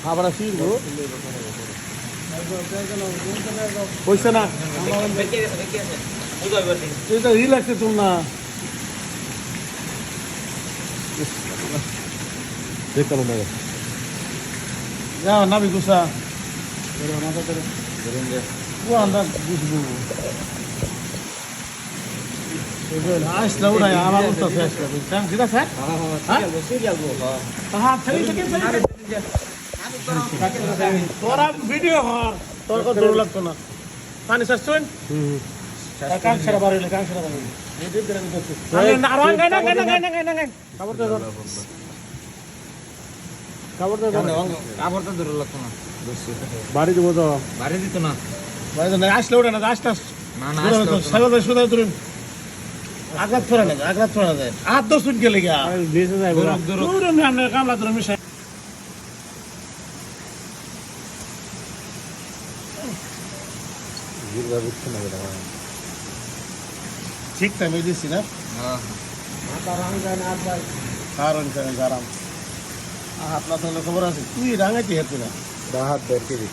আবার ফিরবো পয়সা না এটা রিল্যাক্সে চল না দেখতাম না নাবি গুসা ও আন্দাজ বুঝবো আসলে ওরাই আমার উত্তর আসলে বুঝছেন ঠিক আছে হ্যাঁ তোরা ভিডিও কর তোর কত দূর লাগতো না পানি সারছুন কাং সারা বাড়ি কাং সারা বাড়ি বাড়ি দিব তো বাড়ি দিত না আসলে ওটা না আসলে সাগর সুদা ধরুন আঘাত ফোরা না আঘাত ফোরা যায় আর তো শুন গেলে গা কামলা ধরুন মিশাই ঠিক টাইমে দিচ্ছি না কারণ গারাম হাত না থাকলে খবর আছে তুই রাঙাইতে হেঁটে না হাত বের করে